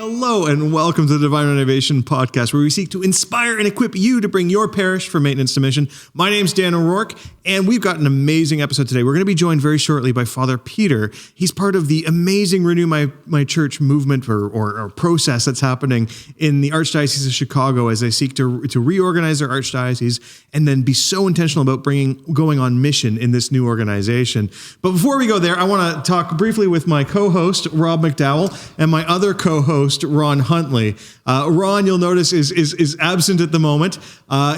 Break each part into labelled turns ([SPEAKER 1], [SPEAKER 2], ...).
[SPEAKER 1] Hello and welcome to the Divine Renovation podcast, where we seek to inspire and equip you to bring your parish from maintenance to mission. My name's Dan O'Rourke, and we've got an amazing episode today. We're going to be joined very shortly by Father Peter. He's part of the amazing Renew My Church movement or process that's happening in the Archdiocese of Chicago as they seek to reorganize their archdiocese and then be so intentional about going on mission in this new organization. But before we go there, I want to talk briefly with my co-host, Rob McDowell, and my other co-host, Ron Huntley. Ron, you'll notice, is absent at the moment.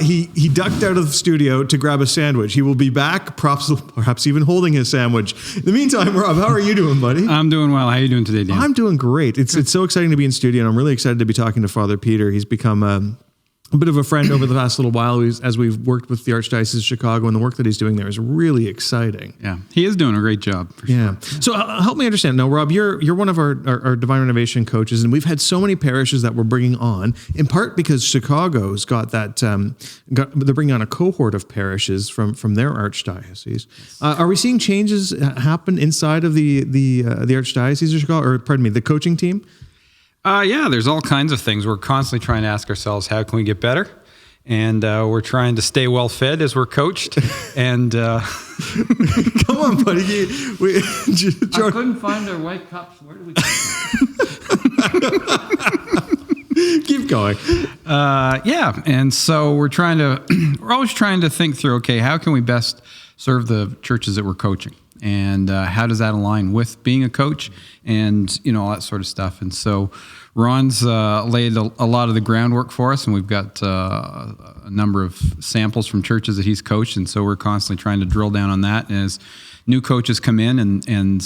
[SPEAKER 1] He ducked out of the studio to grab a sandwich. He will be back, perhaps even holding his sandwich. In the meantime, Rob, how are you doing, buddy?
[SPEAKER 2] I'm doing well. How are you doing today, Dan?
[SPEAKER 1] I'm doing great. It's so exciting to be in studio, and I'm really excited to be talking to Father Peter. He's become a bit of a friend over the past little while as we've worked with the Archdiocese of Chicago, and the work that he's doing there is really exciting.
[SPEAKER 2] Yeah, he is doing a great job.
[SPEAKER 1] Yeah. So help me understand. Now, Rob, you're one of our Divine Renovation coaches, and we've had so many parishes that we're bringing on, in part because Chicago's got that, they're bringing on a cohort of parishes from their archdiocese. Are we seeing changes happen inside of the Archdiocese of Chicago, or pardon me, the coaching team?
[SPEAKER 2] Yeah, there's all kinds of things. We're constantly trying to ask ourselves, how can we get better? And we're trying to stay well fed as we're coached. And
[SPEAKER 1] come on, buddy.
[SPEAKER 2] I couldn't find our white cups. Where do we
[SPEAKER 1] keep going?
[SPEAKER 2] Yeah, and so we're always trying to think through, okay, how can we best serve the churches that we're coaching? And how does that align with being a coach and, all that sort of stuff. And so Ron's laid a lot of the groundwork for us, and we've got a number of samples from churches that he's coached. And so we're constantly trying to drill down on that. And as new coaches come in and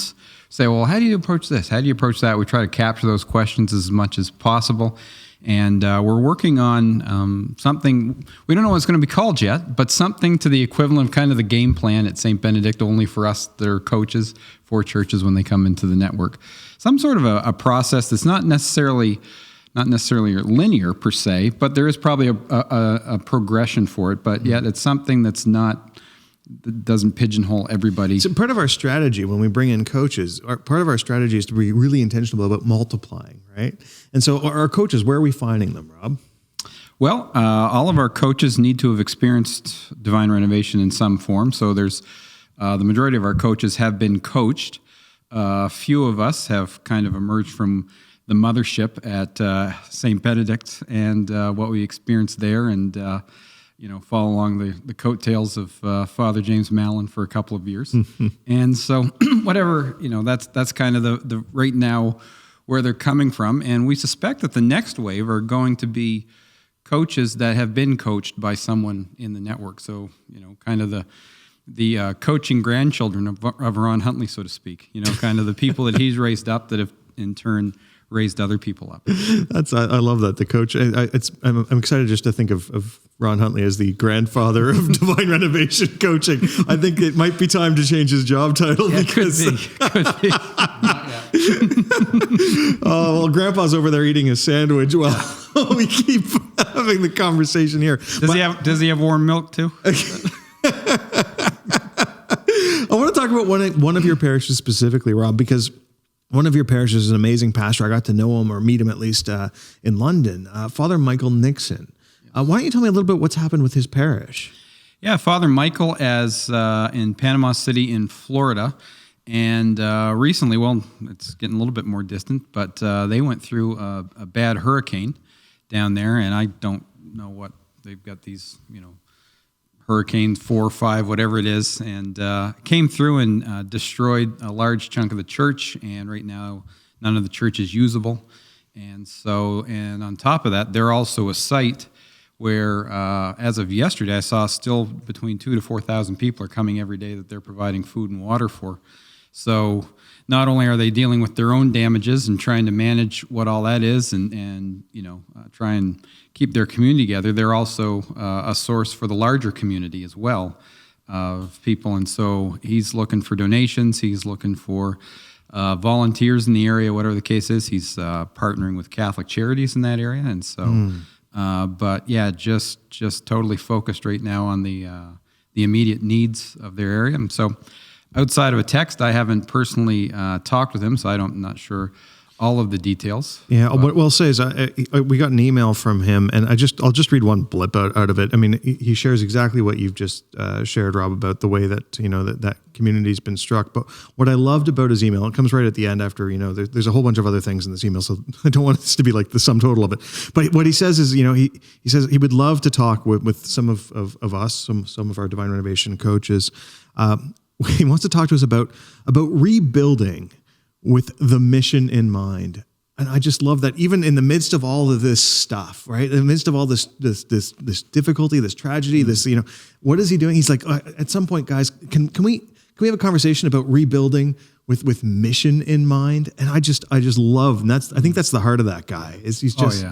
[SPEAKER 2] say, well, how do you approach this? How do you approach that? We try to capture those questions as much as possible. And we're working on something, we don't know what it's going to be called yet, but something to the equivalent of kind of the game plan at St. Benedict, only for us that are coaches for churches when they come into the network. Some sort of a process that's not necessarily linear per se, but there is probably a progression for it, but yet it's something that doesn't pigeonhole everybody.
[SPEAKER 1] So part of our strategy when we bring in coaches, part of our strategy is to be really intentional about multiplying, right? And so our coaches, where are we finding them, Rob?
[SPEAKER 2] Well, all of our coaches need to have experienced Divine Renovation in some form. So there's the majority of our coaches have been coached. A few of us have kind of emerged from the mothership at St. Benedict and what we experienced there, and follow along the coattails of Father James Mallon for a couple of years. And so whatever, that's kind of the right now where they're coming from. And we suspect that the next wave are going to be coaches that have been coached by someone in the network. So, kind of the coaching grandchildren of Ron Huntley, so to speak, kind of the people that he's raised up that have in turn raised other people up.
[SPEAKER 1] I love that. The coach. I'm excited just to think of Ron Huntley as the grandfather of Divine Renovation coaching. I think it might be time to change his job title because.
[SPEAKER 2] Could be.
[SPEAKER 1] Oh well, Grandpa's over there eating his sandwich while we keep having the conversation here.
[SPEAKER 2] Does he have warm milk too?
[SPEAKER 1] I want to talk about one of your parishes specifically, Rob, because one of your parishes is an amazing pastor. I got to know him or meet him at least in London, Father Michael Nixon. Why don't you tell me a little bit what's happened with his parish? Yeah,
[SPEAKER 2] Father Michael in Panama City in Florida. And recently, well, it's getting a little bit more distant, but they went through a bad hurricane down there. And I don't know what they've got these, Hurricane 4 or 5, whatever it is, and came through and destroyed a large chunk of the church, and right now none of the church is usable. And on top of that, they're also a site where, as of yesterday, I saw still between 2,000 to 4,000 people are coming every day that they're providing food and water for. So not only are they dealing with their own damages and trying to manage what all that is and try and keep their community together, they're also a source for the larger community as well of people. And so he's looking for donations. He's looking for volunteers in the area, whatever the case is. He's partnering with Catholic Charities in that area. And so, but yeah, just totally focused right now on the immediate needs of their area. And so outside of a text, I haven't personally talked with him, so I'm not sure all of the details.
[SPEAKER 1] Yeah, what I'll say is we got an email from him, and I'll just read one blip out of it. I mean, he shares exactly what you've just shared, Rob, about the way that that community's been struck. But what I loved about his email, it comes right at the end after there's a whole bunch of other things in this email, so I don't want this to be like the sum total of it. But what he says is, he says he would love to talk with some of us, some of our Divine Renovation coaches. He wants to talk to us about rebuilding with the mission in mind. And I just love that even in the midst of all of this stuff, right? In the midst of all this difficulty, this tragedy, this, what is he doing? He's like, at some point, guys, can we have a conversation about rebuilding with mission in mind? And I just love, and I think that's the heart of that guy. He's just,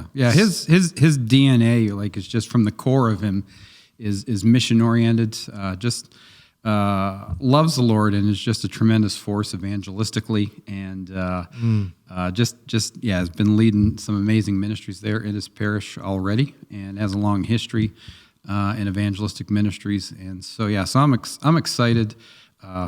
[SPEAKER 2] his DNA, like, is just from the core of him is mission oriented, loves the Lord, and is just a tremendous force evangelistically, and has been leading some amazing ministries there in his parish already, and has a long history in evangelistic ministries. And so I'm excited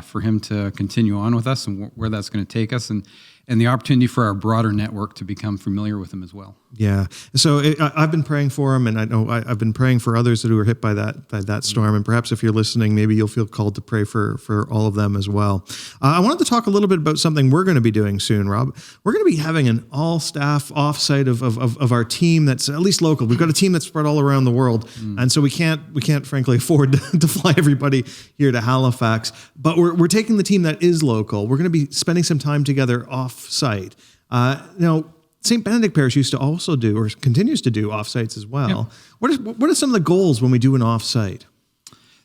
[SPEAKER 2] for him to continue on with us and where that's going to take us, and the opportunity for our broader network to become familiar with him as well.
[SPEAKER 1] Yeah. So I've been praying for him, and I know I've been praying for others who were hit by that storm. And perhaps if you're listening, maybe you'll feel called to pray for all of them as well. I wanted to talk a little bit about something we're going to be doing soon, Rob. We're going to be having an all-staff offsite of our team that's at least local. We've got a team that's spread all around the world, and so we can't frankly afford to fly everybody here to Halifax. But we're taking the team that is local. We're going to be spending some time together off-site. Now, St. Benedict Parish used to also do, or continues to do, off-sites as well. Yep. What are some of the goals when we do an off-site?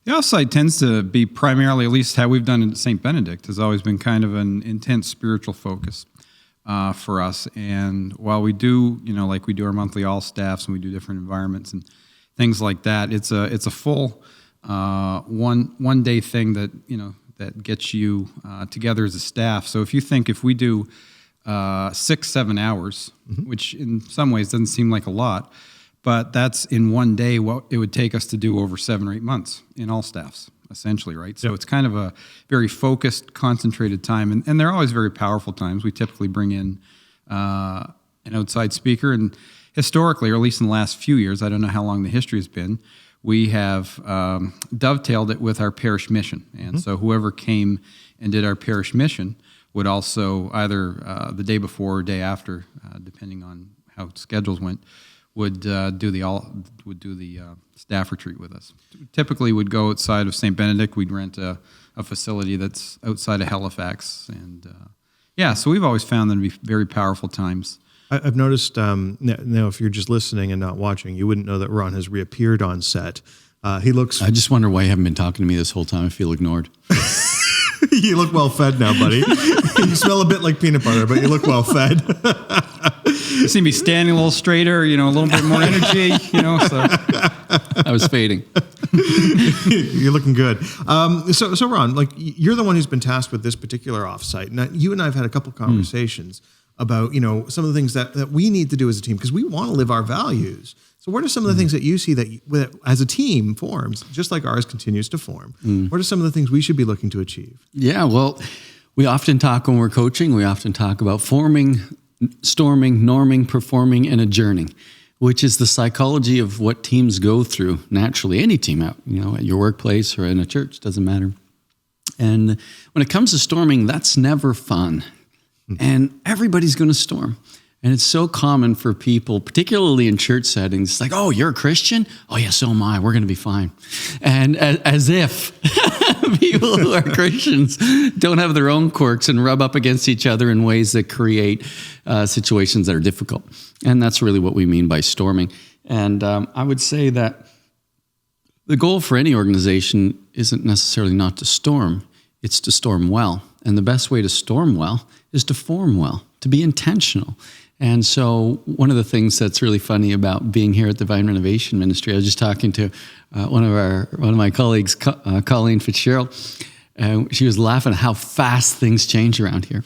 [SPEAKER 2] The off-site tends to be primarily, at least how we've done it at St. Benedict, has always been kind of an intense spiritual focus for us. And while we do, like we do our monthly all-staffs and we do different environments and things like that, it's a full one day thing that, that gets you together as a staff. So if we do 6-7 hours, which in some ways doesn't seem like a lot, but that's in one day what it would take us to do over 7 or 8 months in all staffs, essentially, right? So it's kind of a very focused, concentrated time, and they're always very powerful times. We typically bring in an outside speaker, and historically, or at least in the last few years, I don't know how long the history has been, we have dovetailed it with our parish mission. And so whoever came and did our parish mission would also either the day before or day after, depending on how schedules went, would do the staff retreat with us. Typically, would go outside of St. Benedict. We'd rent a facility that's outside of Halifax, and so we've always found them to be very powerful times.
[SPEAKER 1] I've noticed. Now, if you're just listening and not watching, you wouldn't know that Ron has reappeared on set. He looks.
[SPEAKER 3] I just wonder why you haven't been talking to me this whole time. I feel ignored.
[SPEAKER 1] You look well fed now, buddy. You smell a bit like peanut butter, but you look well fed.
[SPEAKER 2] You seem to be standing a little straighter, a little bit more energy, so.
[SPEAKER 3] I was fading.
[SPEAKER 1] You're looking good. So Ron, like, you're the one who's been tasked with this particular offsite. Now, you and I have had a couple conversations about, some of the things that we need to do as a team, because we want to live our values. So what are some of the things that you see that as a team forms, just like ours continues to form? What are some of the things we should be looking to achieve?
[SPEAKER 3] Yeah, well, we often talk when we're coaching, we often talk about forming, storming, norming, performing, and adjourning, which is the psychology of what teams go through naturally. Any team out, at your workplace or in a church, doesn't matter. And when it comes to storming, that's never fun. And everybody's going to storm. And it's so common for people, particularly in church settings, it's like, oh, you're a Christian? Oh, yeah, so am I. We're going to be fine. And as if people who are Christians don't have their own quirks and rub up against each other in ways that create situations that are difficult. And that's really what we mean by storming. And I would say that the goal for any organization isn't necessarily not to storm, it's to storm well. And the best way to storm well is to form well, to be intentional. And so one of the things that's really funny about being here at Divine Renovation Ministry, I was just talking to one of my colleagues, Colleen Fitzgerald, And she was laughing at how fast things change around here.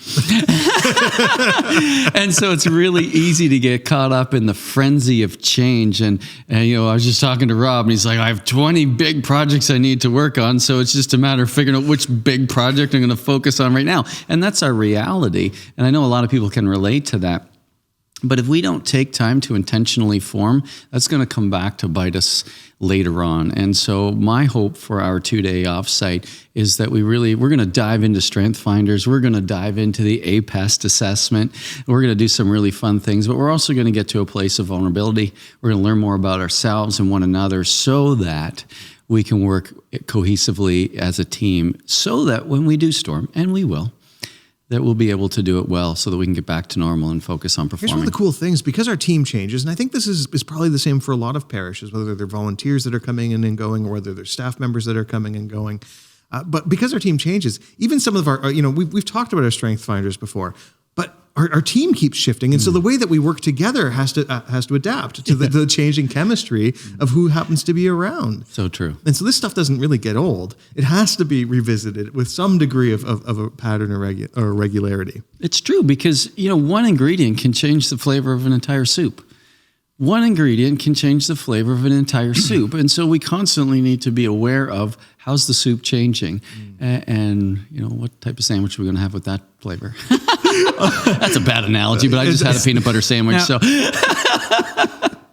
[SPEAKER 3] And so it's really easy to get caught up in the frenzy of change. And I was just talking to Rob, and he's like, I have 20 big projects I need to work on. So it's just a matter of figuring out which big project I'm going to focus on right now. And that's our reality. And I know a lot of people can relate to that. But if we don't take time to intentionally form, that's going to come back to bite us later on. And so my hope for our 2-day offsite is that we're going to dive into Strength Finders. We're going to dive into the APEST assessment. We're going to do some really fun things, but we're also going to get to a place of vulnerability. We're going to learn more about ourselves and one another so that we can work cohesively as a team, so that when we do storm, and we will, that we'll be able to do it well so that we can get back to normal and focus on performing.
[SPEAKER 1] Here's one of the cool things, because our team changes, and I think this is probably the same for a lot of parishes, whether they're volunteers that are coming in and going, or whether they're staff members that are coming and going. But because our team changes, even some of our, we've talked about our Strength Finders before, but our team keeps shifting. And so the way that we work together has to adapt to the changing chemistry of who happens to be around.
[SPEAKER 3] So true.
[SPEAKER 1] And so this stuff doesn't really get old. It has to be revisited with some degree of a pattern or regularity.
[SPEAKER 3] It's true, because, one ingredient can change the flavor of an entire soup. One ingredient can change the flavor of an entire soup. And so we constantly need to be aware of how's the soup changing and what type of sandwich are we going to have with that flavor. That's a bad analogy, but I just had a peanut butter sandwich.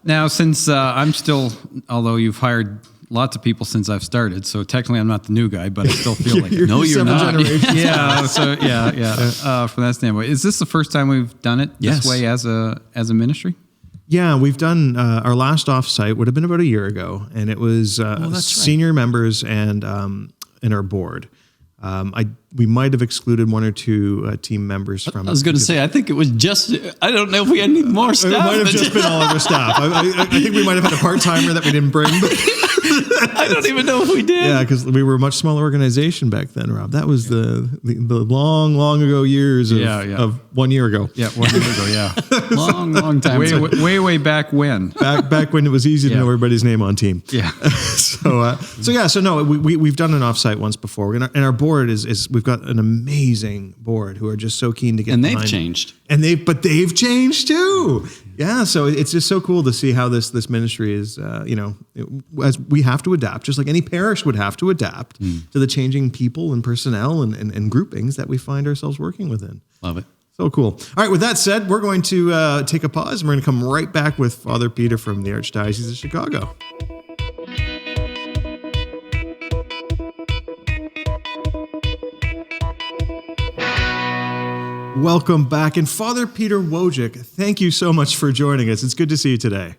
[SPEAKER 2] Now, since I'm still, although you've hired lots of people since I've started, so technically I'm not the new guy, but I still feel like
[SPEAKER 3] no, you're not.
[SPEAKER 2] Yeah. So from that standpoint, is this the first time we've done it this way as a ministry?
[SPEAKER 1] Yeah, we've done our last offsite would have been about a year ago, and it was senior members and our board. We might have excluded one or two team members from.
[SPEAKER 3] I was going to say, I think it was just. I don't know if we had any more staff.
[SPEAKER 1] It might have just been all of our staff. I think we might have had a part-timer that we didn't bring.
[SPEAKER 3] I don't even know if we did.
[SPEAKER 1] Yeah, because we were a much smaller organization back then, Rob. That was the long ago years of 1 year ago.
[SPEAKER 2] Yeah, 1 year ago. Yeah,
[SPEAKER 3] long time.
[SPEAKER 2] Way back when.
[SPEAKER 1] Back when it was easy to know everybody's name on team.
[SPEAKER 2] Yeah.
[SPEAKER 1] So no, we've done an offsite once before, and our board is we've got an amazing board who are just so keen to get.
[SPEAKER 3] And
[SPEAKER 1] they've
[SPEAKER 3] changed.
[SPEAKER 1] But they've changed too. Yeah, so it's just so cool to see how this ministry is, as we have to adapt, just like any parish would have to adapt to the changing people and personnel and groupings that we find ourselves working within.
[SPEAKER 3] Love it.
[SPEAKER 1] So cool. All right, with that said, we're going to take a pause, and we're going to come right back with Father Peter from the Archdiocese of Chicago. Welcome back. And Father Peter Wojcik, thank you so much for joining us. It's good to see you today.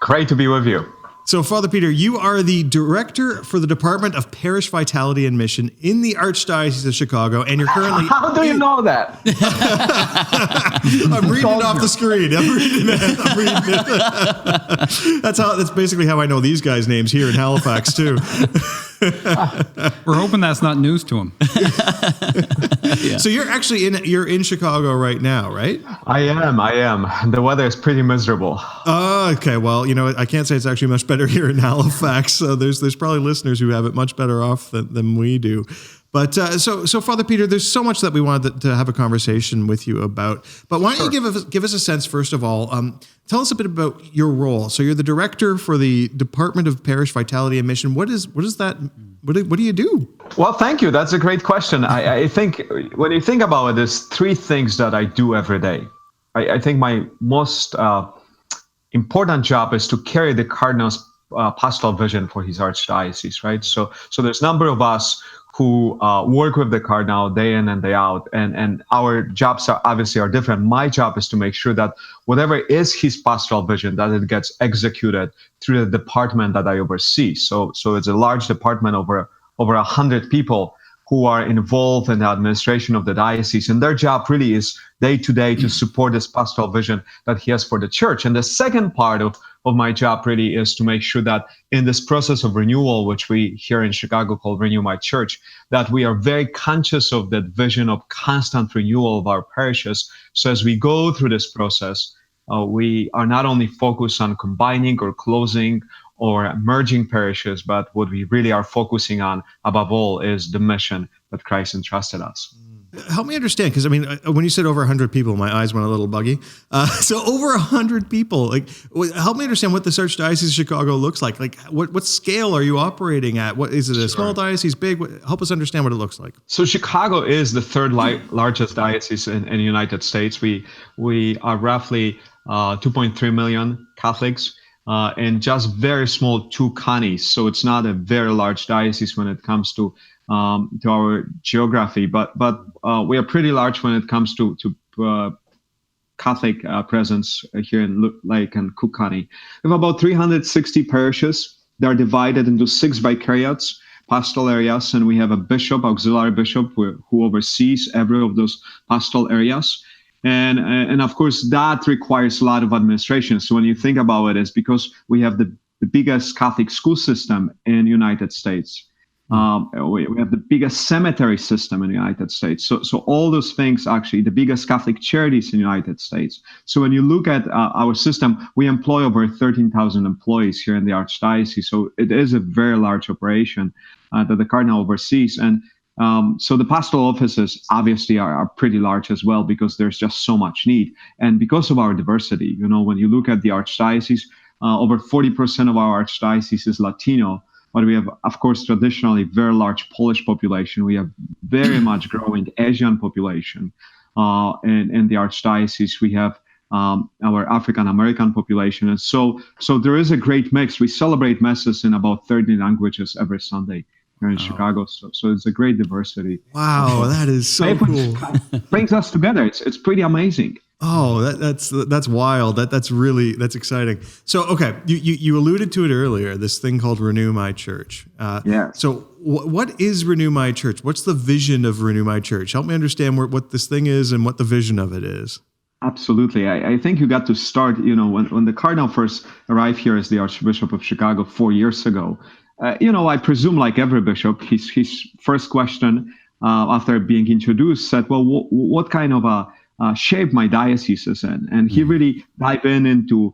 [SPEAKER 4] Great to be with you.
[SPEAKER 1] So, Father Peter, you are the director for the Department of Parish Vitality and Mission in the Archdiocese of Chicago, and you're currently...
[SPEAKER 4] How do you know that?
[SPEAKER 1] I'm reading it off the screen. I'm reading it. That's basically how I know these guys' names here in Halifax, too.
[SPEAKER 2] We're hoping that's not news to them.
[SPEAKER 1] Yeah. So you're actually in Chicago right now, right?
[SPEAKER 4] I am. The weather is pretty miserable.
[SPEAKER 1] Okay. Well, I can't say it's actually much better here in Halifax. So there's probably listeners who have it much better off than we do. But so Father Peter, there's so much that we wanted to have a conversation with you about. But why don't you give us a sense, first of all, tell us a bit about your role. So you're the director for the Department of Parish Vitality and Mission. What is that? What do you do?
[SPEAKER 4] Well, thank you. That's a great question. I think when you think about it, there's three things that I do every day. I think my most important job is to carry the Cardinal's pastoral vision for his archdiocese, right? So there's a number of us who work with the Cardinal day in and day out, and our jobs are different. My job is to make sure that whatever is his pastoral vision, that it gets executed through the department that I oversee. So it's a large department, over 100 people who are involved in the administration of the diocese, and their job really is day to day to support this pastoral vision that he has for the church. And the second part of my job really is to make sure that in this process of renewal, which we here in Chicago call Renew My Church, that we are very conscious of that vision of constant renewal of our parishes. So as we go through this process, we are not only focused on combining or closing or merging parishes, but what we really are focusing on above all is the mission that Christ entrusted us.
[SPEAKER 1] Help me understand, because I mean, when you said over 100 people, my eyes went a little buggy. So over 100 people, like, help me understand what this Archdiocese of Chicago looks like. Like, what scale are you operating at? What is it? A small diocese, big? Help us understand what it looks like.
[SPEAKER 4] So Chicago is the third largest diocese in the United States. We are roughly 2.3 million Catholics. And just very small 2 counties, so it's not a very large diocese when it comes to our geography, but we are pretty large when it comes to Catholic presence here in Lake and Cook County. We have about 360 parishes. They are divided into 6 vicariates, pastoral areas, and we have a bishop, auxiliary bishop, who oversees every of those pastoral areas. And of course, that requires a lot of administration. So when you think about it, it's because we have the biggest Catholic school system in the United States. We have the biggest cemetery system in the United States. So all those things, actually, the biggest Catholic charities in the United States. So when you look at our system, we employ over 13,000 employees here in the Archdiocese. So it is a very large operation that the Cardinal oversees. And so the pastoral offices obviously are pretty large as well, because there's just so much need. And because of our diversity, when you look at the Archdiocese, over 40% of our Archdiocese is Latino, but we have, of course, traditionally very large Polish population. We have very much growing Asian population. In the Archdiocese, we have our African American population. And so there is a great mix. We celebrate masses in about 30 languages every Sunday here in Chicago, so it's a great diversity.
[SPEAKER 1] Wow, that is so cool.
[SPEAKER 4] Brings us together. It's pretty amazing.
[SPEAKER 1] Oh, that's wild. That's exciting. So, okay, you alluded to it earlier. This thing called Renew My Church.
[SPEAKER 4] Yeah.
[SPEAKER 1] So, what is Renew My Church? What's the vision of Renew My Church? Help me understand what this thing is and what the vision of it is.
[SPEAKER 4] Absolutely. I think you got to start. When the Cardinal first arrived here as the Archbishop of Chicago 4 years ago. I presume, like every bishop, his first question after being introduced said, well, what kind of a shape my diocese is in? And he really dived into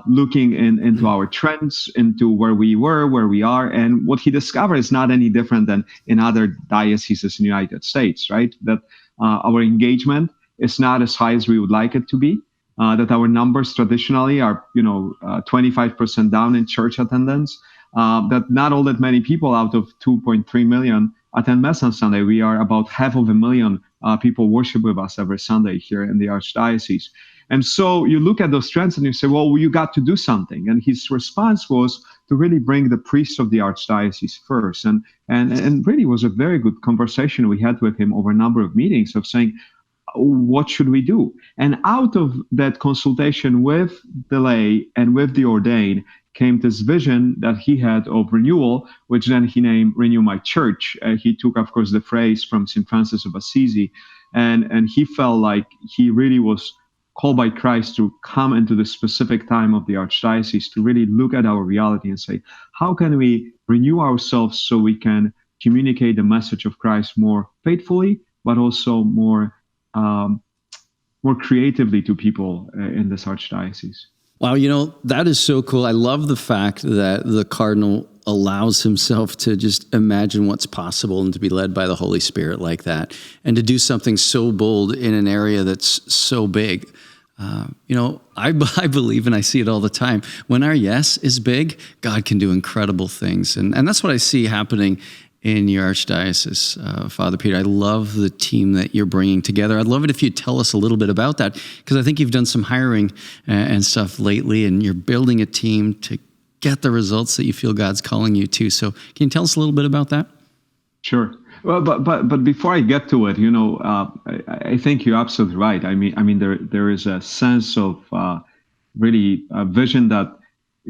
[SPEAKER 4] looking into our trends, into where we were, where we are. And what he discovered is not any different than in other dioceses in the United States, right? That our engagement is not as high as we would like it to be. That our numbers traditionally are, 25% down in church attendance. That not all that many people out of 2.3 million attend Mass on Sunday. We are about 500,000 people worship with us every Sunday here in the Archdiocese. And so you look at those trends and you say, well, you got to do something. And his response was to really bring the priest of the Archdiocese first. And really was a very good conversation we had with him over a number of meetings of saying, what should we do? And out of that consultation with the lay and with the ordained came this vision that he had of renewal, which then he named Renew My Church. He took, of course, the phrase from St. Francis of Assisi, and he felt like he really was called by Christ to come into the specific time of the Archdiocese to really look at our reality and say, how can we renew ourselves so we can communicate the message of Christ more faithfully, but also more creatively to people in this Archdiocese?
[SPEAKER 3] Wow, that is so cool. I love the fact that the Cardinal allows himself to just imagine what's possible and to be led by the Holy Spirit like that, and to do something so bold in an area that's so big. I believe, and I see it all the time, when our yes is big, God can do incredible things. And that's what I see happening in your Archdiocese, Father Peter. I love the team that you're bringing together. I'd love it if you'd tell us a little bit about that, because I think you've done some hiring and stuff lately, and you're building a team to get the results that you feel God's calling you to. So can you tell us a little bit about that?
[SPEAKER 4] Sure. Well, but before I get to it, I think you're absolutely right. I mean, there is a sense of really a vision that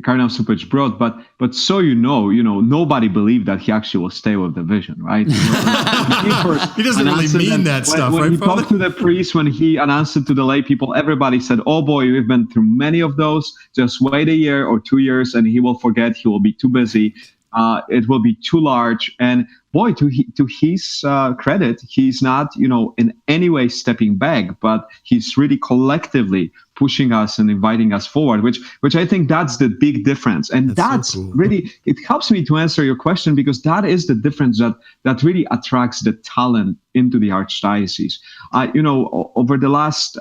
[SPEAKER 4] Cardinal Cupich brought, but so nobody believed that he actually will stay with the vision, right?
[SPEAKER 1] He doesn't really mean that stuff,
[SPEAKER 4] when
[SPEAKER 1] right,
[SPEAKER 4] he
[SPEAKER 1] Father?
[SPEAKER 4] talked to the priest, when he announced it to the lay people, everybody said, "Oh boy, we've been through many of those. Just wait a year or 2 years, and he will forget. He will be too busy. It will be too large." And boy, to his credit, he's not, in any way stepping back, but he's really collectively pushing us and inviting us forward, which I think that's the big difference. And that's
[SPEAKER 1] so cool.
[SPEAKER 4] really, it helps me to answer your question, because that is the difference that really attracts the talent into the Archdiocese. Over the last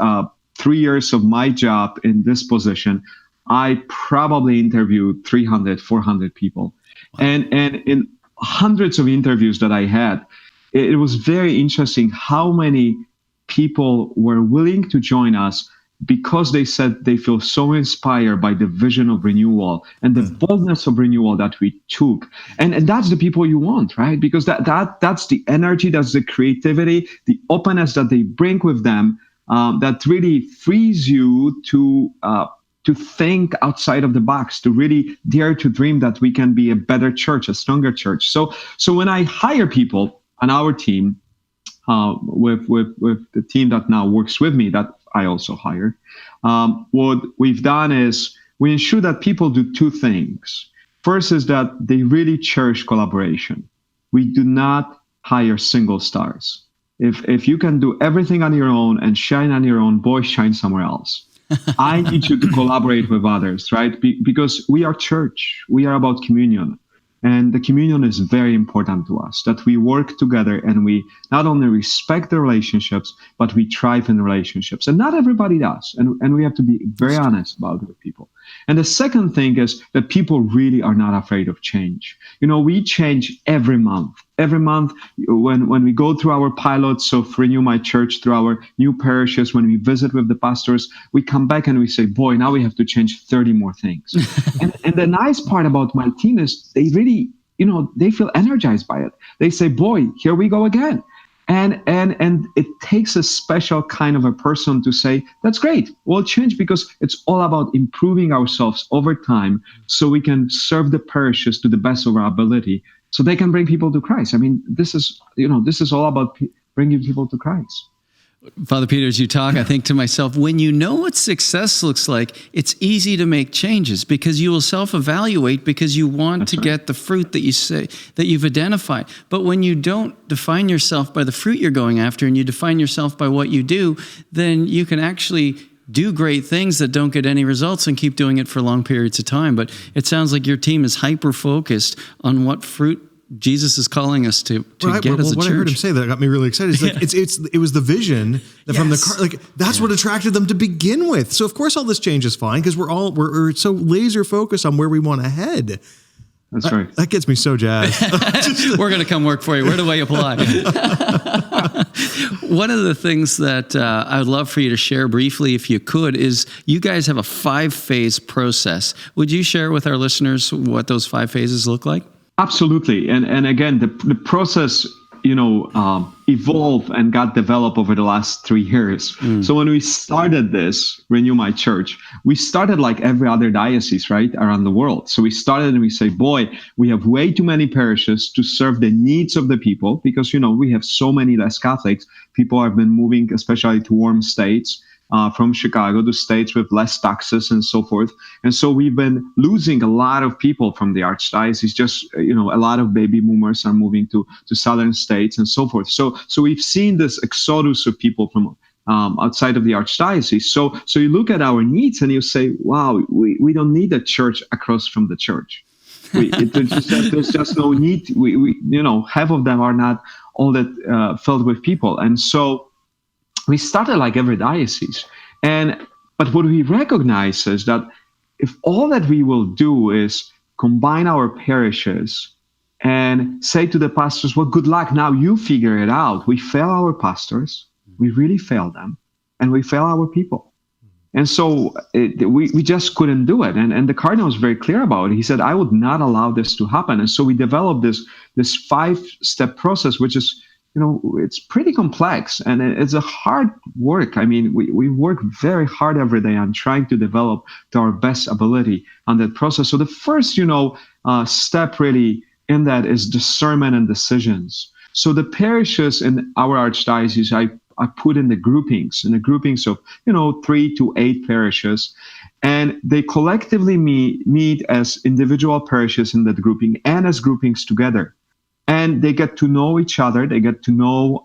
[SPEAKER 4] 3 years of my job in this position, I probably interviewed 300, 400 people. Wow. And in hundreds of interviews that I had, it was very interesting how many people were willing to join us because they said they feel so inspired by the vision of Renewal and the boldness of Renewal that we took. And that's the people you want, right? Because that's the energy, that's the creativity, the openness that they bring with them, that really frees you to think outside of the box, to really dare to dream that we can be a better church, a stronger church. So when I hire people on our team, with the team that now works with me, that I also hire, what we've done is we ensure that people do two things. First is that they really cherish collaboration. We do not hire single stars. If you can do everything on your own and shine on your own, boy, shine somewhere else. I need you to collaborate with others, right? Because we are church. We are about communion. And the communion is very important to us, that we work together and we not only respect the relationships, but we thrive in relationships. And not everybody does. And we have to be very honest about it with people. And the second thing is that people really are not afraid of change. We change every month. Every month, when we go through our pilots of Renew My Church, through our new parishes, when we visit with the pastors, we come back and we say, boy, now we have to change 30 more things. and the nice part about my team is they really, they feel energized by it. They say, boy, here we go again. And it takes a special kind of a person to say, that's great, we'll change, because it's all about improving ourselves over time so we can serve the parishes to the best of our ability, so they can bring people to Christ. I mean, this is all about bringing people to Christ.
[SPEAKER 3] Father Peter, as you talk, I think to myself, when you know what success looks like, it's easy to make changes because you will self-evaluate because you want to get the fruit that you say that you've identified. But when you don't define yourself by the fruit you're going after and you define yourself by what you do, then you can actually do great things that don't get any results and keep doing it for long periods of time. But it sounds like your team is hyper-focused on what fruit Jesus is calling us to get as a church.
[SPEAKER 1] What I heard him say that got me really excited. It was the vision that from the that's what attracted them to begin with. So of course all this change is fine because we're so laser focused on where we want to head.
[SPEAKER 4] That's right.
[SPEAKER 1] That gets me so jazzed.
[SPEAKER 3] We're going to come work for you. Where do I apply? One of the things that I would love for you to share briefly, if you could, is you guys have a 5-phase process. Would you share with our listeners what those 5 phases look like?
[SPEAKER 4] Absolutely. And again, the process, evolved and got developed over the last 3 years. So when we started this, Renew My Church, we started like every other diocese, right, around the world. So we started and we say, boy, we have way too many parishes to serve the needs of the people because, we have so many less Catholics. People have been moving, especially to warm states. From Chicago to states with less taxes and so forth. And so we've been losing a lot of people from the Archdiocese. Just, a lot of baby boomers are moving to southern states and so forth. So we've seen this exodus of people from outside of the Archdiocese. So you look at our needs and you say, wow, we don't need a church across from the church. There's just no need. We half of them are not all that filled with people. And so we started like every diocese. But what we recognize is that if all that we will do is combine our parishes and say to the pastors, well, good luck, now you figure it out. We fail our pastors, we really fail them, and we fail our people. And so we just couldn't do it. And the Cardinal was very clear about it. He said, I would not allow this to happen. And so we developed this 5-step process, which is, it's pretty complex and it's a hard work. I mean, we work very hard every day on trying to develop to our best ability on that process. So the first, step really in that is discernment and decisions. So the parishes in our Archdiocese, I put in the groupings of, 3 to 8 parishes, and they collectively meet as individual parishes in that grouping and as groupings together. And they get to know each other. They get to know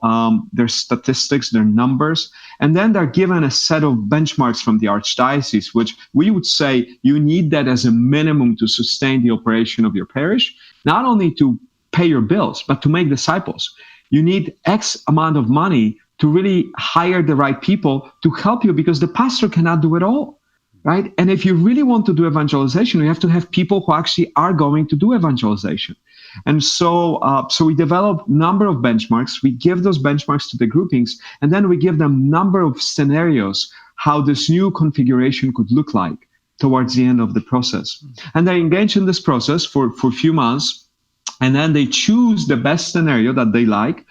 [SPEAKER 4] their statistics, their numbers. And then they're given a set of benchmarks from the Archdiocese, which we would say you need that as a minimum to sustain the operation of your parish, not only to pay your bills, but to make disciples. You need X amount of money to really hire the right people to help you, because the pastor cannot do it all. Right? And if you really want to do evangelization, you have to have people who actually are going to do evangelization. And so we develop a number of benchmarks. We give those benchmarks to the groupings, and then we give them number of scenarios how this new configuration could look like towards the end of the process. And they engage in this process for a few months, and then they choose the best scenario that they like,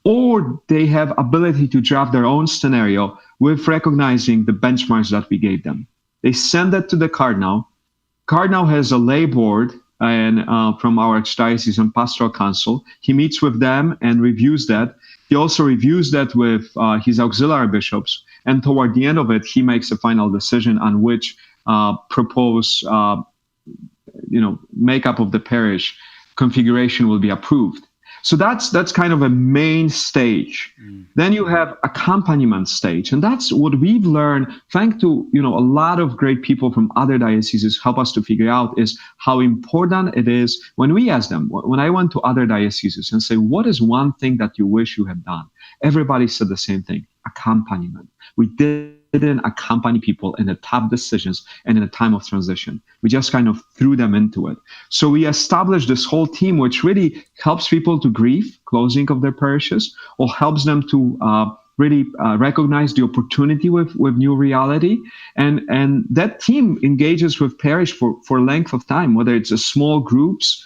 [SPEAKER 4] or they have ability to draft their own scenario with recognizing the benchmarks that we gave them. They send that to the Cardinal. Cardinal has a lay board and from our Archdiocese and Pastoral Council. He meets with them and reviews that. He also reviews that with his auxiliary bishops. And toward the end of it, he makes a final decision on which proposed makeup of the parish configuration will be approved. So that's kind of a main stage. Then you have accompaniment stage, and that's what we've learned. Thanks to a lot of great people from other dioceses help us to figure out is how important it is when we ask them. When I went to other dioceses and say, what is one thing that you wish you had done? Everybody said the same thing: accompaniment. We didn't accompany people in the tough decisions and in a time of transition. We just kind of threw them into it. So we established this whole team, which really helps people to grieve closing of their parishes, or helps them to really recognize the opportunity with new reality. And that team engages with parish for length of time, whether it's a small groups,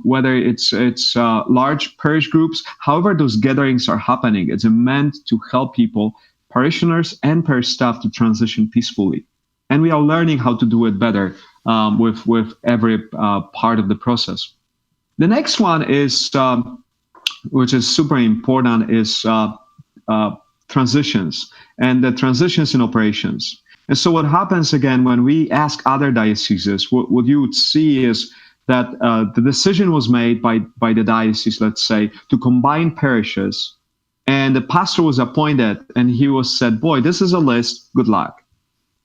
[SPEAKER 4] whether it's large parish groups, however those gatherings are happening. It's meant to help people, parishioners and parish staff, to transition peacefully. And we are learning how to do it better with every part of the process. The next one is, which is super important, is transitions, and the transitions in operations. And so what happens again when we ask other dioceses, what you would see is that the decision was made by the diocese, let's say, to combine parishes. And the pastor was appointed, and he was said, boy, this is a list, good luck.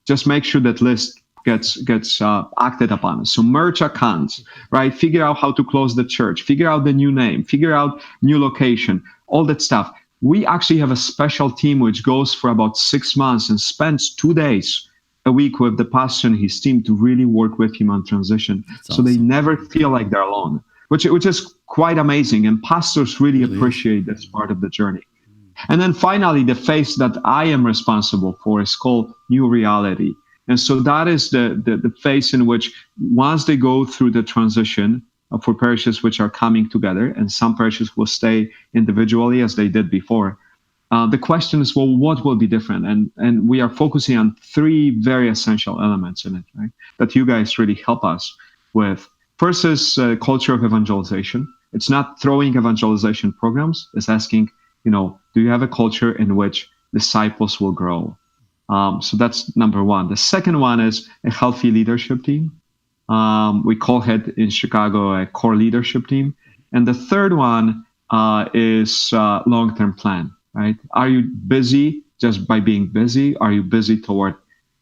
[SPEAKER 4] Just make sure that list gets acted upon. So merge accounts, right? Figure out how to close the church, figure out the new name, figure out new location, all that stuff. We actually have a special team which goes for about 6 months and spends 2 days a week with the pastor and his team to really work with him on transition. That's awesome. So they never feel like they're alone, which is quite amazing. And pastors really appreciate this part of the journey. And then finally, the phase that I am responsible for is called New Reality. And so that is the phase in which, once they go through the transition for parishes which are coming together, and some parishes will stay individually as they did before, the question is, well, what will be different? And we are focusing on 3 very essential elements in it, right? That you guys really help us with. First is culture of evangelization. It's not throwing evangelization programs. It's asking, do you have a culture in which disciples will grow? So that's number one. The second one is a healthy leadership team. We call it in Chicago a core leadership team. And the third one is long-term plan, right? Are you busy just by being busy? Are you busy toward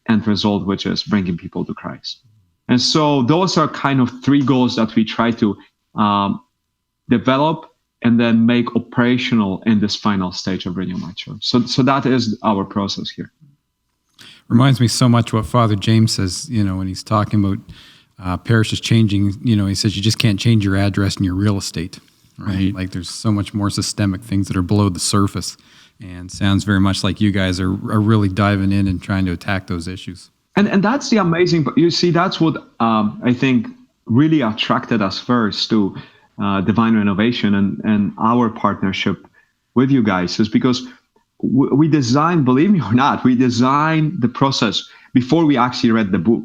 [SPEAKER 4] end result, which is bringing people to Christ? And so those are kind of 3 goals that we try to develop and then make operational in this final stage of Renewal My Church. So that is our process here.
[SPEAKER 2] Reminds me so much what Father James says, when he's talking about parishes changing, he says you just can't change your address and your real estate, right? Like there's so much more systemic things that are below the surface, and sounds very much like you guys are really diving in and trying to attack those issues. And
[SPEAKER 4] that's the amazing, you see, that's what I think really attracted us first to Divine Renovation and our partnership with you guys, is because we designed, believe me or not, we designed the process before we actually read the book.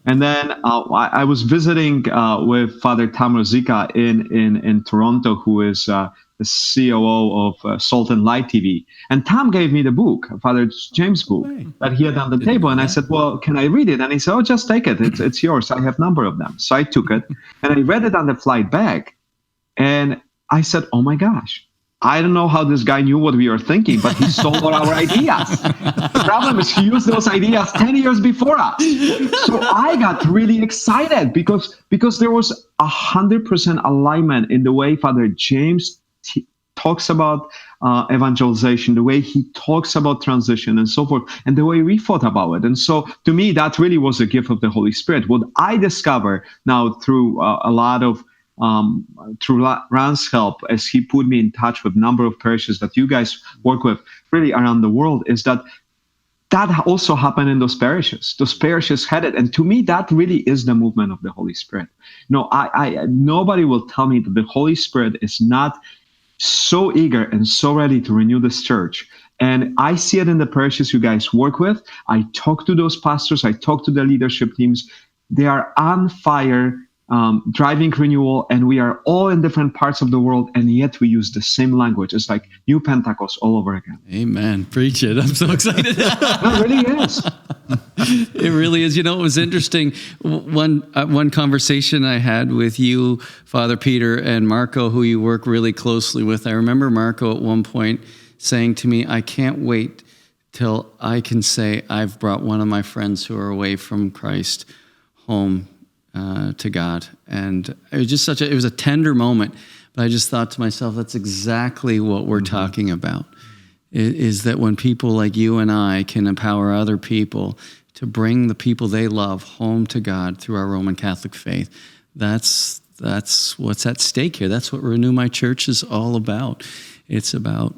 [SPEAKER 4] And then I was visiting with Father Tom Rosica in Toronto, who is the COO of Salt and Light TV. And Tom gave me the book, Father James' book, that he had on the table. And I said, well, can I read it? And he said, oh, just take it. It's yours. I have a number of them. So I took it and I read it on the flight back. And I said, oh my gosh, I don't know how this guy knew what we were thinking, but he stole all our ideas. The problem is he used those ideas 10 years before us. So I got really excited because there was 100% alignment in the way Father James talks about evangelization, the way he talks about transition and so forth, and the way we thought about it. And so to me, that really was a gift of the Holy Spirit. What I discover now through a lot of through Ron's help, as he put me in touch with a number of parishes that you guys work with really around the world, is that also happened in those parishes. Those parishes had it. And to me, that really is the movement of the Holy Spirit. Nobody will tell me that the Holy Spirit is not so eager and so ready to renew this church. And I see it in the parishes you guys work with. I talk to those pastors. I talk to the leadership teams. They are on fire, driving renewal, and we are all in different parts of the world, and yet we use the same language. It's like new Pentecost all over again.
[SPEAKER 3] Amen. Preach it. I'm so excited.
[SPEAKER 4] It really is.
[SPEAKER 3] It really is. It was interesting. One conversation I had with you, Father Peter, and Marco, who you work really closely with. I remember Marco at one point saying to me, I can't wait till I can say I've brought one of my friends who are away from Christ home to God. And it was just it was a tender moment. But I just thought to myself, that's exactly what we're talking about, is that when people like you and I can empower other people to bring the people they love home to God through our Roman Catholic faith, that's what's at stake here. That's what Renew My Church is all about. It's about,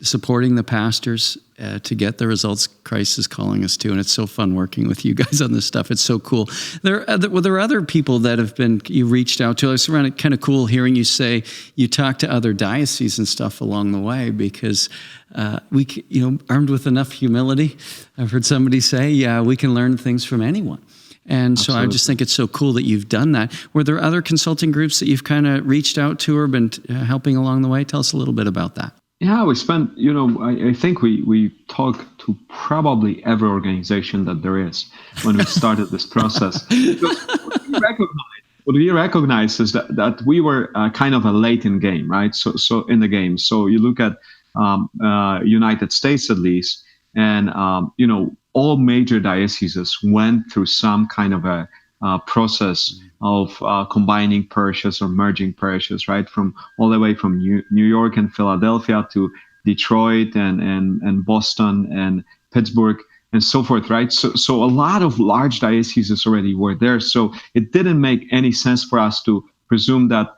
[SPEAKER 3] supporting the pastors to get the results Christ is calling us to. And it's so fun working with you guys on this stuff. It's so cool. There are other people that you reached out to. I found it kind of cool hearing you say you talked to other dioceses and stuff along the way, because armed with enough humility, I've heard somebody say, yeah, we can learn things from anyone. And so Absolutely. I just think it's so cool that you've done that. Were there other consulting groups that you've kind of reached out to or been helping along the way? Tell us a little bit about that.
[SPEAKER 4] Yeah, we spent, I think we talked to probably every organization that there is when we started this process. What we recognize is that we were kind of a late in game, right? So in the game. So you look at United States at least, and all major dioceses went through some kind of a process of combining parishes or merging parishes, right? From all the way from New York and Philadelphia to Detroit and Boston and Pittsburgh and so forth, right? So a lot of large dioceses already were there. So it didn't make any sense for us to presume that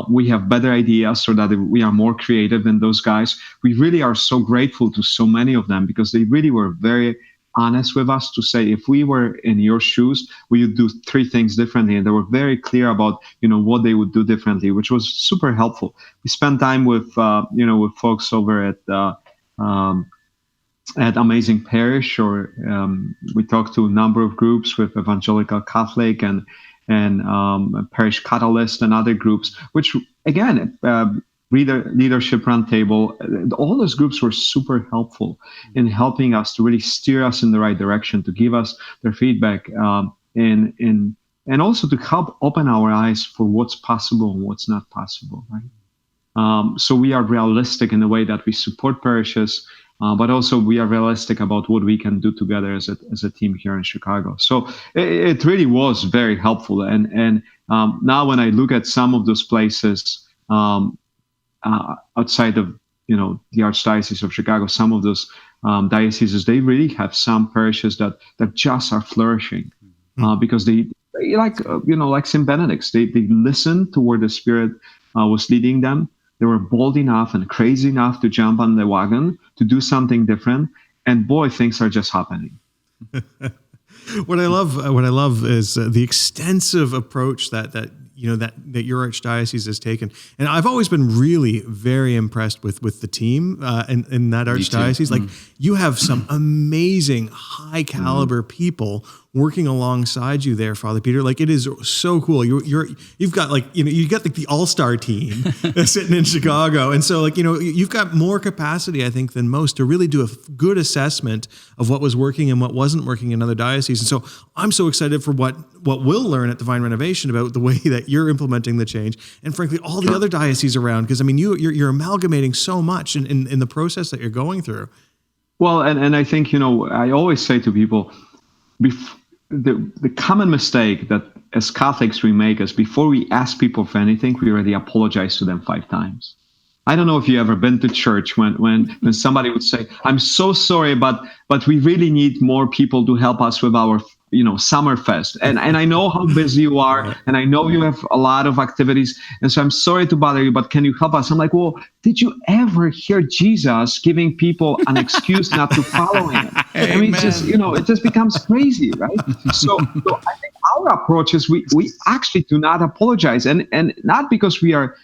[SPEAKER 4] we have better ideas or that we are more creative than those guys. We really are so grateful to so many of them, because they really were very honest with us to say, if we were in your shoes, we would do 3 things differently. And they were very clear about, what they would do differently, which was super helpful. We spent time with folks over at Amazing Parish, or we talked to a number of groups with Evangelical Catholic and Parish Catalyst and other groups, which again, Leadership Roundtable, all those groups were super helpful in helping us to really steer us in the right direction, to give us their feedback, and also to help open our eyes for what's possible and what's not possible, right? So we are realistic in the way that we support parishes, but also we are realistic about what we can do together as a team here in Chicago. So it really was very helpful. And now when I look at some of those places, outside of the Archdiocese of Chicago, some of those dioceses, they really have some parishes that just are flourishing, because they like St. Benedict's, they listened to where the Spirit was leading them. They were bold enough and crazy enough to jump on the wagon to do something different, and boy, things are just happening.
[SPEAKER 1] What I love is the extensive approach that your archdiocese has taken, and I've always been really very impressed with the team in that archdiocese. Like, you have some amazing high caliber people working alongside you there, Father Peter. Like, it is so cool. You've got the all-star team sitting in Chicago, and so you've got more capacity, I think, than most to really do a good assessment of what was working and what wasn't working in other dioceses. And so I'm so excited for what we'll learn at Divine Renovation about the way that that you're implementing the change, and frankly, all the other dioceses around, because I mean, you're amalgamating so much in the process that you're going through.
[SPEAKER 4] Well, and I think, I always say to people, the common mistake that as Catholics we make is before we ask people for anything, we already apologize to them 5 times. I don't know if you ever been to church when somebody would say, "I'm so sorry, but we really need more people to help us with our summer fest, and I know how busy you are, and I know you have a lot of activities, and so I'm sorry to bother you, but can you help us?" I'm like, well, did you ever hear Jesus giving people an excuse not to follow him? I mean, it just becomes crazy, right? So I think our approach is we actually do not apologize, and not because we are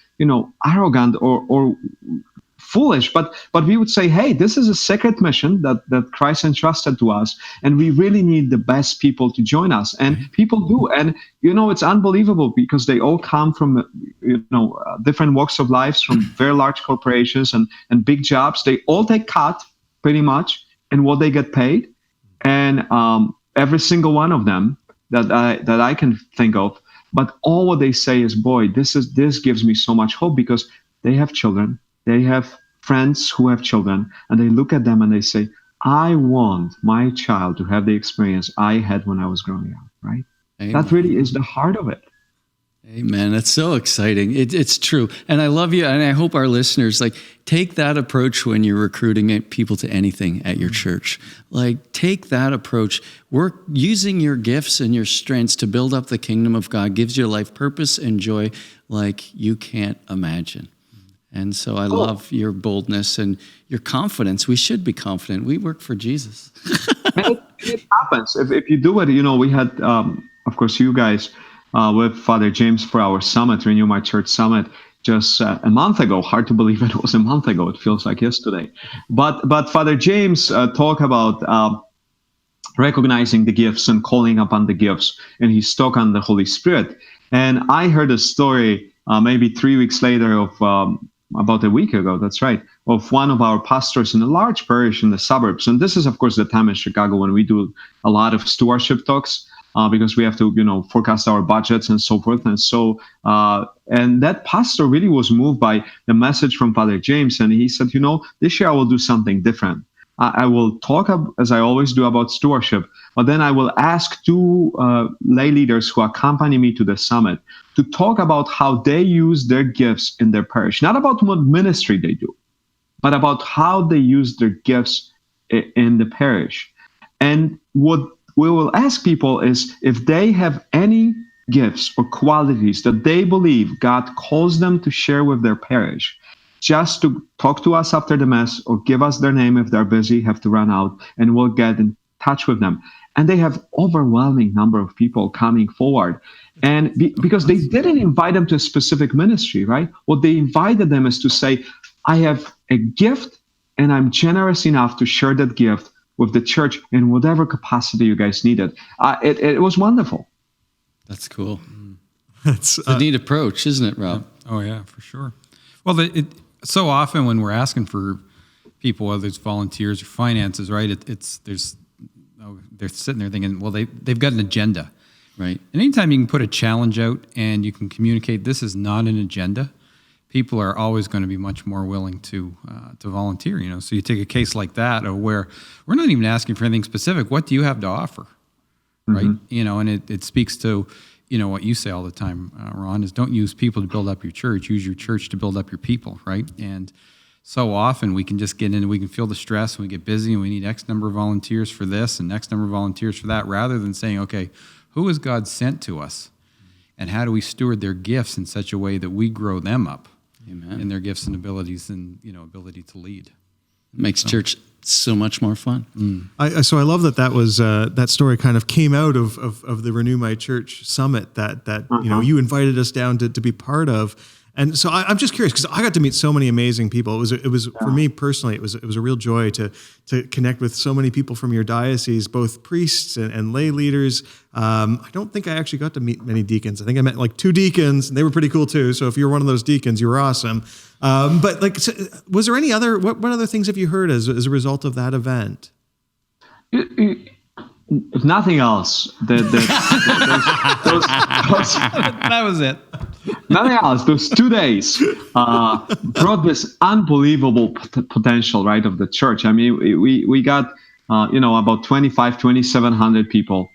[SPEAKER 4] arrogant or foolish, but we would say, hey, this is a sacred mission that Christ entrusted to us, and we really need the best people to join us. And people do, and it's unbelievable because they all come from different walks of life, from very large corporations and big jobs. They all take cut pretty much in what they get paid, and every single one of them that I can think of. But all what they say is, boy, this gives me so much hope, because they have children, they have friends who have children, and they look at them and they say, I want my child to have the experience I had when I was growing up, right? Amen. That really is the heart of it.
[SPEAKER 3] Amen. That's so exciting. It's true. And I love you. And I hope our listeners take that approach when you're recruiting people to anything at your church. Take that approach. Work using your gifts and your strengths to build up the kingdom of God gives your life purpose and joy like you can't imagine. And so I love your boldness and your confidence. We should be confident. We work for Jesus.
[SPEAKER 4] It happens. If you do it, we had, of course, you guys, with Father James for our summit, Renew My Church Summit, just a month ago. Hard to believe it was a month ago. It feels like yesterday. But Father James talked about recognizing the gifts and calling upon the gifts, and he spoke on the Holy Spirit. And I heard a story maybe 3 weeks later of about a week ago, that's right, of one of our pastors in a large parish in the suburbs. And this is, of course, the time in Chicago when we do a lot of stewardship talks. Because we have to, forecast our budgets and so forth. And so, and that pastor really was moved by the message from Father James. And he said, this year I will do something different. I will talk, as I always do, about stewardship, but then I will ask 2 lay leaders who accompany me to the summit to talk about how they use their gifts in their parish, not about what ministry they do, but about how they use their gifts in the parish. And what we will ask people is if they have any gifts or qualities that they believe God calls them to share with their parish, just to talk to us after the Mass or give us their name if they're busy, have to run out, and we'll get in touch with them. And they have overwhelming number of people coming forward. And because they didn't invite them to a specific ministry, right? What they invited them is to say, I have a gift and I'm generous enough to share that gift with the church in whatever capacity you guys needed. It was wonderful.
[SPEAKER 3] That's cool. It's a neat approach, isn't it, Rob?
[SPEAKER 2] Oh yeah, for sure. Well, so often when we're asking for people, whether it's volunteers or finances, right? They're sitting there thinking, well, they've got an agenda,
[SPEAKER 3] right?
[SPEAKER 2] And anytime you can put a challenge out and you can communicate this is not an agenda, people are always going to be much more willing to volunteer. So you take a case like that, where we're not even asking for anything specific. What do you have to offer, right? And it speaks to what you say all the time, Ron, is don't use people to build up your church. Use your church to build up your people, right? And so often we can just get in and we can feel the stress and we get busy and we need X number of volunteers for this and X number of volunteers for that, rather than saying, okay, who has God sent to us? And how do we steward their gifts in such a way that we grow them up?
[SPEAKER 3] Amen.
[SPEAKER 2] In their gifts and abilities and ability to lead.
[SPEAKER 3] Makes church so much more fun.
[SPEAKER 1] So I love that was that story kind of came out of the Renew My Church Summit that you invited us down to be part of. And so I'm just curious because I got to meet so many amazing people. It was for me personally, it was a real joy to connect with so many people from your diocese, both priests and lay leaders. I don't think I actually got to meet many deacons. I think I met 2 deacons, and they were pretty cool too. So if you're one of those deacons, you were awesome. But was there any other? What other things have you heard as a result of that event?
[SPEAKER 4] if nothing else,
[SPEAKER 2] That was it.
[SPEAKER 4] nothing else, those 2 days brought this unbelievable potential, right, of the church. I mean, we got, about 2,700 people,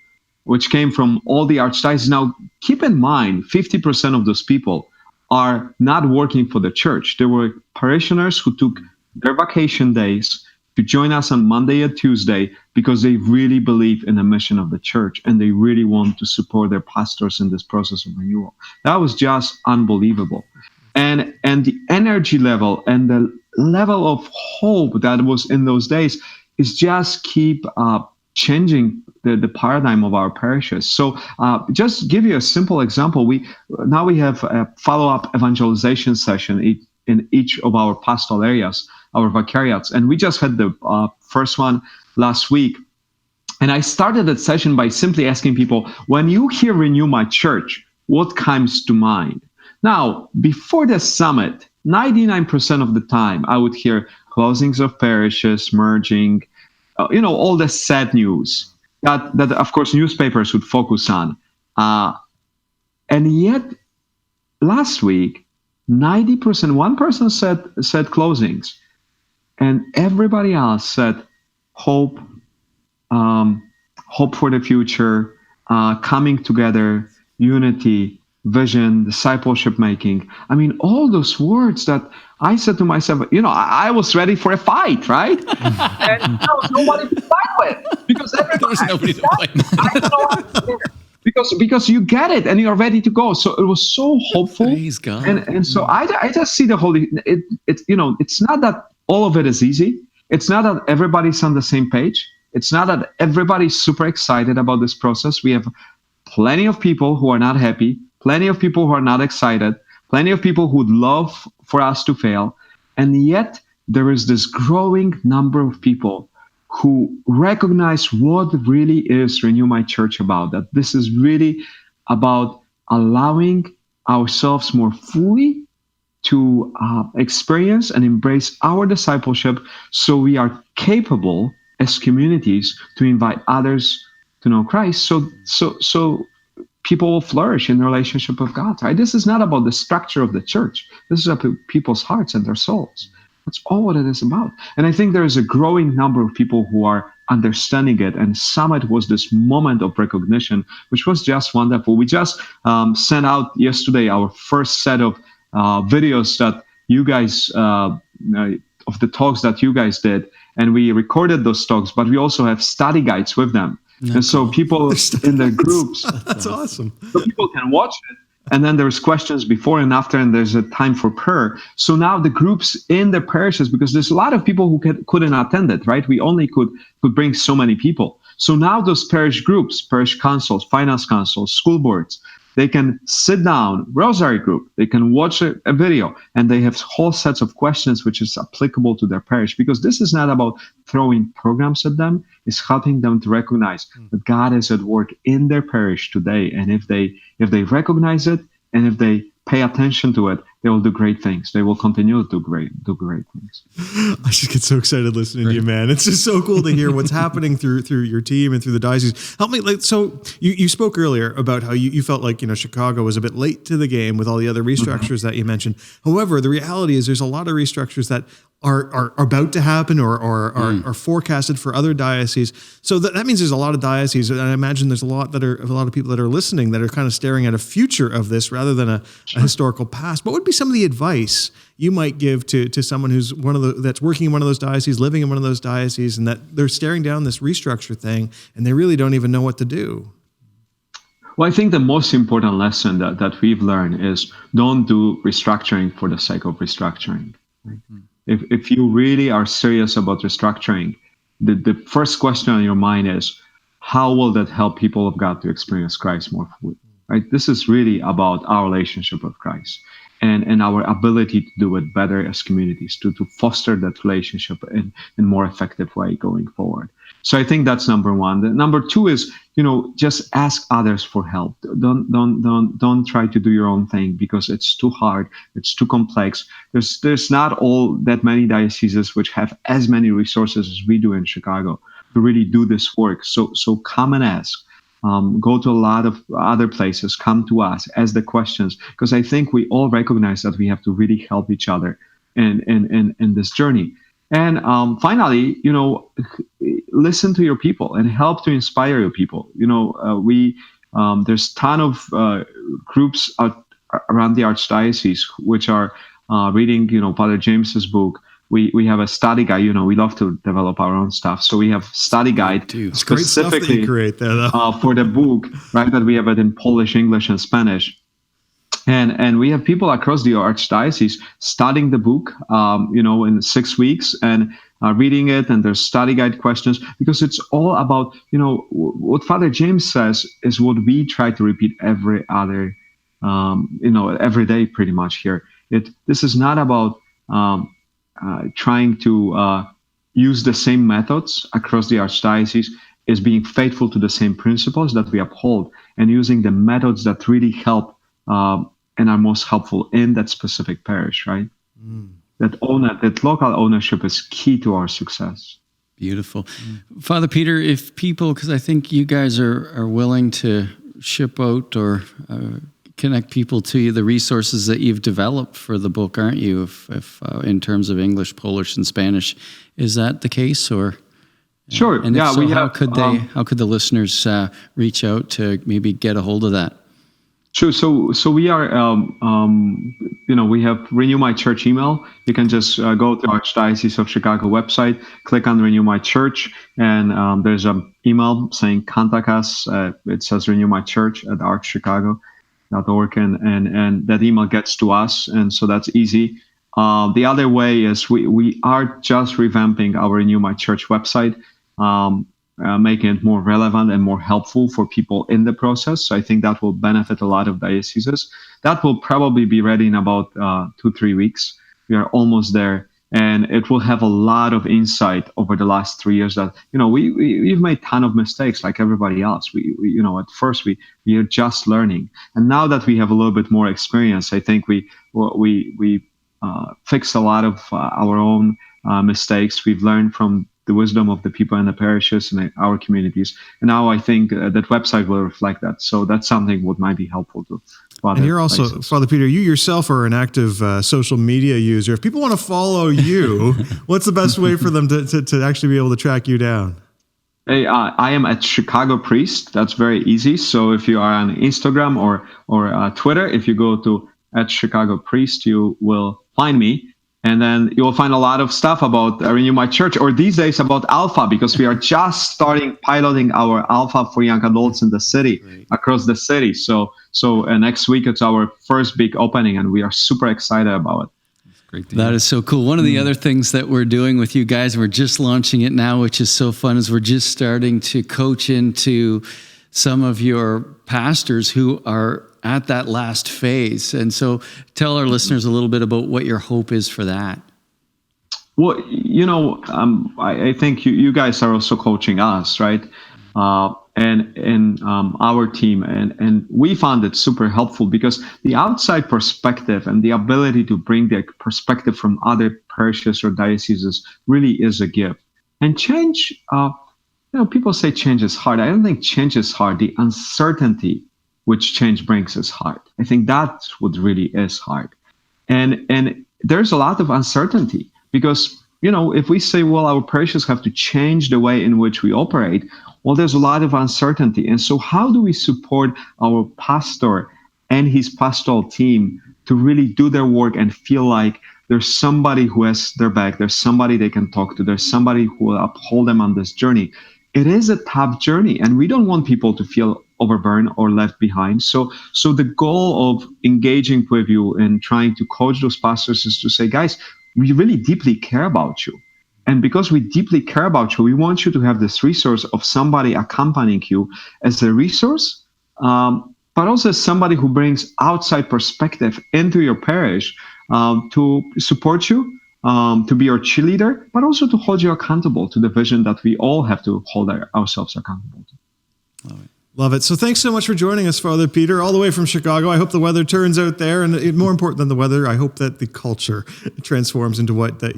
[SPEAKER 4] which came from all the archdioceses. Now, keep in mind, 50% of those people are not working for the church. There were parishioners who took their vacation days to join us on Monday and Tuesday because they really believe in the mission of the church and they really want to support their pastors in this process of renewal. That was just unbelievable. And the energy level and the level of hope that was in those days is just keep changing the paradigm of our parishes. So just give you a simple example. We have a follow-up evangelization session in each of our pastoral areas, our vicariates. And we just had the first one last week. And I started that session by simply asking people, when you hear Renew My Church, what comes to mind? Now, before the summit, 99% of the time, I would hear closings of parishes, merging, all the sad news that of course, newspapers would focus on. And yet, last week, 90%, one person said closings, and everybody else said hope, hope for the future, coming together, unity, vision, discipleship making. I mean, all those words that I said to myself, I was ready for a fight, right? And there was nobody to fight with because everybody
[SPEAKER 3] nobody to fight with.
[SPEAKER 4] I don't know what to do. Because you get it and you're ready to go. So it was so hopeful.
[SPEAKER 3] Praise God.
[SPEAKER 4] And so I just see the Holy. It's not that all of it is easy. It's not that everybody's on the same page. It's not that everybody's super excited about this process. We have plenty of people who are not happy, plenty of people who are not excited, plenty of people who would love for us to fail. And yet there is this growing number of people who recognize what really is Renew My Church about, that this is really about allowing ourselves more fully to experience and embrace our discipleship so we are capable as communities to invite others to know Christ so people will flourish in the relationship with God, right? This is not about the structure of the church. This is about people's hearts and their souls. That's all what it is about. And I think there is a growing number of people who are understanding it. And Summit was this moment of recognition, which was just wonderful. We just sent out yesterday our first set of videos that you guys, of the talks that you guys did. And we recorded those talks, but we also have study guides with them. And so people in the groups,
[SPEAKER 1] that's awesome.
[SPEAKER 4] So people can watch it. And then there's questions before and after, and there's a time for prayer. So now the groups in the parishes, because there's a lot of people who couldn't attend it, right? We only could bring so many people. So now those parish groups, parish councils, finance councils, school boards, they can sit down, rosary group, they can watch a video, and they have whole sets of questions which is applicable to their parish, because this is not about throwing programs at them, it's helping them to recognize that God is at work in their parish today. And if they recognize it and if they pay attention to it, they will do great things. They will continue to do great things.
[SPEAKER 1] I just get so excited listening to you, man. It's just so cool to hear what's happening through your team and through the diocese. Help me, so you spoke earlier about how you felt like, Chicago was a bit late to the game with all the other restructures that you mentioned. However, the reality is there's a lot of restructures that are about to happen or are forecasted for other dioceses. So that means there's a lot of dioceses, and I imagine there's a lot of people that are listening that are kind of staring at a future of this rather than a historical past. What would be some of the advice you might give to someone who's that's working in one of those dioceses, living in one of those dioceses, and that they're staring down this restructure thing and they really don't even know what to do?
[SPEAKER 4] Well, I think the most important lesson that we've learned is don't do restructuring for the sake of restructuring. Right? If you really are serious about restructuring, the first question on your mind is, how will that help people of God to experience Christ more fully? Right? This is really about our relationship with Christ and our ability to do it better as communities, to foster that relationship in a more effective way going forward. So I think that's number one. The number two is, just ask others for help. Don't try to do your own thing because it's too hard. It's too complex. There's not all that many dioceses which have as many resources as we do in Chicago. to really do this work. So come and ask. Go to a lot of other places. Come to us, ask the questions, because I think we all recognize that we have to really help each other in this journey. And finally, listen to your people and help to inspire your people. There's a ton of groups around the Archdiocese which are reading, Father James's book. We have a study guide. We love to develop our own stuff, so we have study guide
[SPEAKER 1] It's great stuff that you create there, though.
[SPEAKER 4] for the book, right? That we have it in Polish, English, and Spanish. And we have people across the Archdiocese studying the book, in 6 weeks and reading it, and there's study guide questions, because it's all about, what Father James says is what we try to repeat every day pretty much here. This is not about trying to use the same methods across the Archdiocese, is being faithful to the same principles that we uphold and using the methods that really help and are most helpful in that specific parish, right? That local ownership is key to our success.
[SPEAKER 3] Beautiful. Father Peter, if people, because I think you guys are willing to ship out or connect people to the resources that you've developed for the book, aren't you? If in terms of English, Polish, and Spanish, is that the case, or?
[SPEAKER 4] Sure.
[SPEAKER 3] And if so, how could the listeners reach out to maybe get a hold of that?
[SPEAKER 4] Sure. So we are, we have Renew My Church email. You can just go to Archdiocese of Chicago website, click on Renew My Church, and there's an email saying contact us. It says Renew My Church at archchicago.org, and that email gets to us, and so that's easy. The other way is we are just revamping our Renew My Church website, making it more relevant and more helpful for people in the process. So I think that will benefit a lot of dioceses. That will probably be ready in about 2-3 weeks. We are almost there, and it will have a lot of insight over the last 3 years that, we've made a ton of mistakes like everybody else. We at first we are just learning, and now that we have a little bit more experience, I think we fixed a lot of our own mistakes. We've learned from the wisdom of the people in the parishes and our communities. And now I think that website will reflect that. So that's something what might be helpful to Father.
[SPEAKER 1] And you're also, places. Father Peter, you yourself are an active social media user. If people want to follow you, what's the best way for them to actually be able to track you down?
[SPEAKER 4] Hey, I am at Chicago Priest. That's very easy. So if you are on Instagram or Twitter, if you go to at Chicago Priest, you will find me. And then you will find a lot of stuff about Renew My Church, or these days about Alpha, because we are just starting piloting our Alpha for young adults in the city, across the city. So next week it's our first big opening, and we are super excited about it.
[SPEAKER 3] Great. That is so cool. One of the other things that we're doing with you guys, we're just launching it now, which is so fun, is we're just starting to coach into some of your pastors who are at that last phase. And so tell our listeners a little bit about what your hope is for that.
[SPEAKER 4] Well, I think you guys are also coaching us, right? And our team. And we found it super helpful because the outside perspective and the ability to bring the perspective from other parishes or dioceses really is a gift. And change, people say change is hard. I don't think change is hard. The uncertainty which change brings is hard. I think that's what really is hard. And there's a lot of uncertainty because, if we say, well, our parishes have to change the way in which we operate, well, there's a lot of uncertainty. And so how do we support our pastor and his pastoral team to really do their work and feel like there's somebody who has their back, there's somebody they can talk to, there's somebody who will uphold them on this journey? It is a tough journey, and we don't want people to feel overburdened or left behind. So the goal of engaging with you and trying to coach those pastors is to say, guys, we really deeply care about you. And because we deeply care about you, we want you to have this resource of somebody accompanying you as a resource, but also as somebody who brings outside perspective into your parish to support you, to be your cheerleader, but also to hold you accountable to the vision that we all have to hold ourselves accountable to.
[SPEAKER 1] Love it. So thanks so much for joining us, Father Peter, all the way from Chicago. I hope the weather turns out there, and more important than the weather, I hope that the culture transforms into what the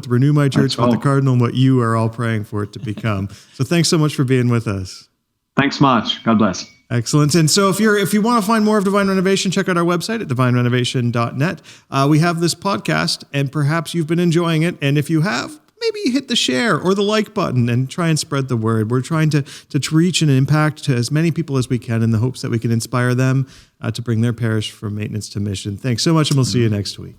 [SPEAKER 1] Renew My Church, what the Cardinal, and what you are all praying for it to become. So thanks so much for being with us.
[SPEAKER 4] Thanks much. God bless.
[SPEAKER 1] Excellent. And so if you want to find more of Divine Renovation, check out our website at divinerenovation.net. We have this podcast, and perhaps you've been enjoying it. And if you have, maybe hit the share or the like button and try and spread the word. We're trying to reach and impact to as many people as we can in the hopes that we can inspire them to bring their parish from maintenance to mission. Thanks so much, and we'll see you next week.